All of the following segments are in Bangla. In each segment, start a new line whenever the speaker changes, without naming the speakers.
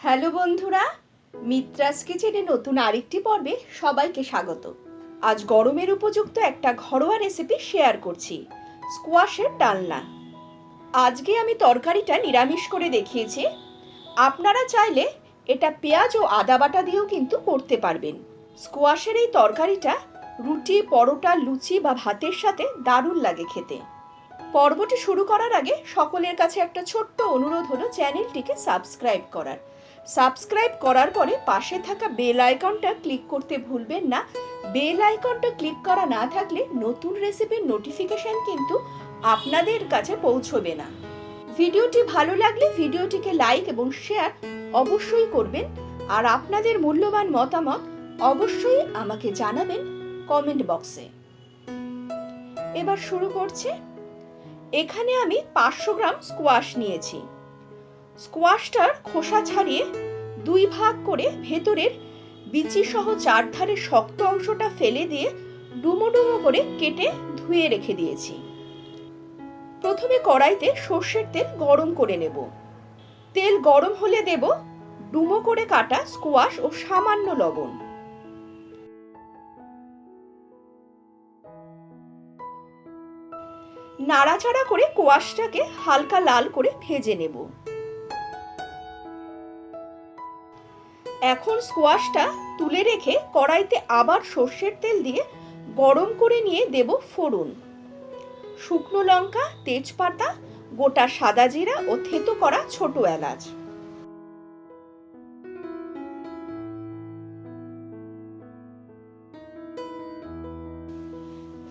হ্যালো বন্ধুরা, মিত্রাস কিচেনে নতুন আরেকটি পর্বে সবাইকে স্বাগত। আজ গরমের উপযুক্ত একটা ঘরোয়া রেসিপি শেয়ার করছি, স্কোয়াশের ডালনা। আজকে আমি তরকারিটা নিরামিষ করে দেখিয়েছি। আপনারা চাইলে এটা পেঁয়াজ ও আদা বাটা দিয়েও কিন্তু করতে পারবেন। স্কোয়াশের এই তরকারিটা রুটি, পরোটা, লুচি বা ভাতের সাথে দারুণ লাগে খেতে। পর্বটি শুরু করার আগে সকলের কাছে একটা ছোট্ট অনুরোধ হলো চ্যানেলটিকে সাবস্ক্রাইব করার। সাবস্ক্রাইব করার পরে পাশে থাকা বেল আইকনটা ক্লিক করতে ভুলবেন না। বেল আইকনটা ক্লিক করা না থাকলে নতুন রেসিপির নোটিফিকেশন কিন্তু আপনাদের কাছে পৌঁছবে না। ভিডিওটি ভালো লাগলে ভিডিওটিকে লাইক এবং শেয়ার অবশ্যই করবেন, আর আপনাদের মূল্যবান মতামত অবশ্যই আমাকে জানাবেন কমেন্ট বক্সে। এবার শুরু করছি। এখানে আমি 500 গ্রাম স্কোয়াশ নিয়েছি। স্কোয়াশটার খোসা ছাড়িয়ে দুই ভাগ করে ভেতরের বিচি সহ চারধারে শক্ত অংশটা ফেলে দিয়ে ডুমো ডুমো করে কেটে ধুয়ে রেখে দিয়েছি। প্রথমে কড়াইতে সর্ষের তেল গরম করে নেব। তেল গরম হলে দেব ডুমো করে কাটা স্কোয়াশ ও সামান্য লবণ। নাড়াচাড়া করে স্কোয়াশটাকে হালকা লাল করে ভেজে নেব। এখন স্কোয়াশটা তুলে রেখে কড়াইতে আবার সর্ষের তেল দিয়ে গরম করে নিয়ে দেব ফোড়ন, শুকনো লঙ্কা, তেজপাতা, গোটা সাদা জিরা ও থেতো করা ছোট এলাচ।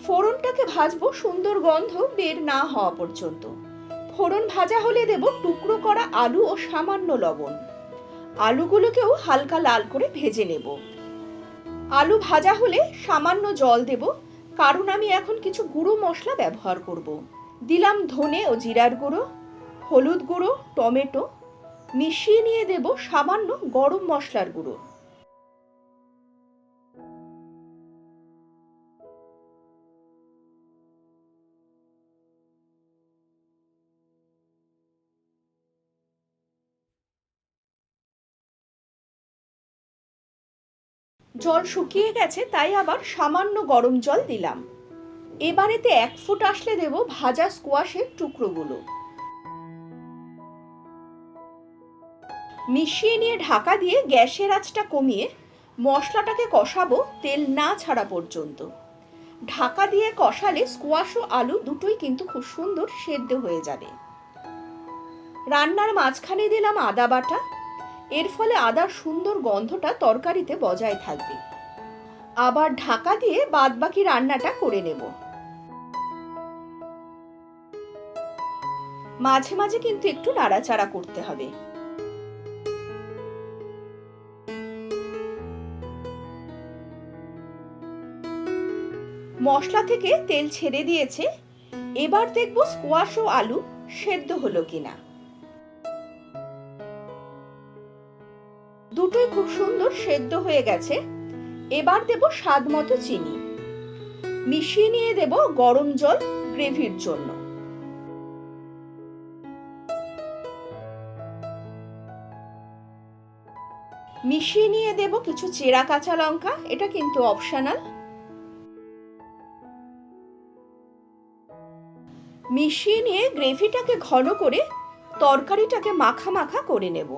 ফোড়নটাকে ভাজবো সুন্দর গন্ধ বের না হওয়া পর্যন্ত। ফোড়ন ভাজা হলে দেব টুকরো করা আলু ও সামান্য লবণ। আলুগুলোকেও হালকা লাল করে ভেজে নেব। আলু ভাজা হলে সামান্য জল দেব, কারণ আমি এখন কিছু গুঁড়ো মশলা ব্যবহার করব। দিলাম ধনে ও জিরার গুঁড়ো, হলুদ গুঁড়ো, টমেটো মিশিয়ে নিয়ে দেব সামান্য গরম মশলার গুঁড়ো। জল শুকিয়ে গেছে, তাই আবার সামান্য গরম জল দিলাম। এবারেতে 1 ফুট আসলে দেব ভাজা স্কোয়াশের টুকরোগুলো। মিশিয়ে নিয়ে ঢাকা দিয়ে গ্যাসের আঁচটা কমিয়ে মশলাটাকে কষাবো তেল না ছাড়া পর্যন্ত। ঢাকা দিয়ে কষালে স্কোয়াশ ও আলু দুটোই কিন্তু খুব সুন্দর সেদ্ধ হয়ে যাবে। রান্নার মাঝখানে দিলাম আদা বাটা। এর ফলে আদার সুন্দর গন্ধটা তরকারিতে বজায় থাকবে। আবার ঢাকা দিয়ে বাদবাকি রান্নাটা করে নেব। মাঝে মাঝে কিন্তু একটু নাড়াচাড়া করতে হবে। মশলা থেকে তেল ছেড়ে দিয়েছে। এবার দেখব স্কোয়াশ ও আলু সেদ্ধ হলো কিনা। দুটোই খুব সুন্দর সেদ্ধ হয়ে গেছে। এবার দেব স্বাদ মতো চিনি। মিশিয়ে নিয়ে দেব গরম জল গ্রেভির জন্য। মিশিয়ে নিয়ে দেব কিছু চেরা কাঁচা লঙ্কা, এটা কিন্তু অপশনাল। মিশিয়ে নিয়ে গ্রেভিটাকে ঘন করে তরকারিটাকে মাখা মাখা করে নেব।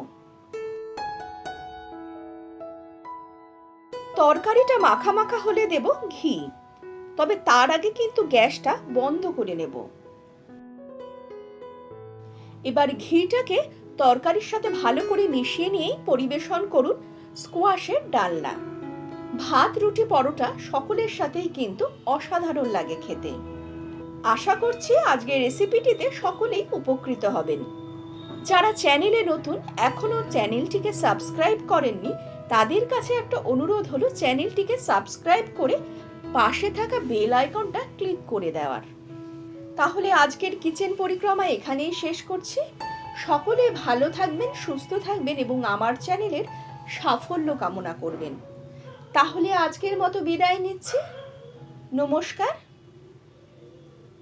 তরকারিটা মাখা মাখা হলে দেব ঘি, তবে তার আগে কিন্তু গ্যাসটা বন্ধ করে নেব। এবার ঘিটাকে তরকারির সাথে ভালো করে মিশিয়ে নিয়েই পরিবেশন করুন স্কোয়াশের ডালনা। ভাত, রুটি, পরোটা সকলের সাথেই কিন্তু অসাধারণ লাগে খেতে। আশা করছি আজকের রেসিপিটিতে সকলেই উপকৃত হবেন। যারা চ্যানেলে নতুন, এখনো চ্যানেলটিকে সাবস্ক্রাইব করেননি, তাদের কাছে একটা অনুরোধ হলো চ্যানেলটিকে সাবস্ক্রাইব করে পাশে থাকা বেল আইকনটা ক্লিক করে দেওয়ার। তাহলে আজকের কিচেন পরিক্রমা এখানেই শেষ করছি। সকলে ভালো থাকবেন, সুস্থ থাকবেন এবং আমার চ্যানেলের সাফল্য কামনা করবেন। তাহলে আজকের মতো বিদায় নিচ্ছি। নমস্কার।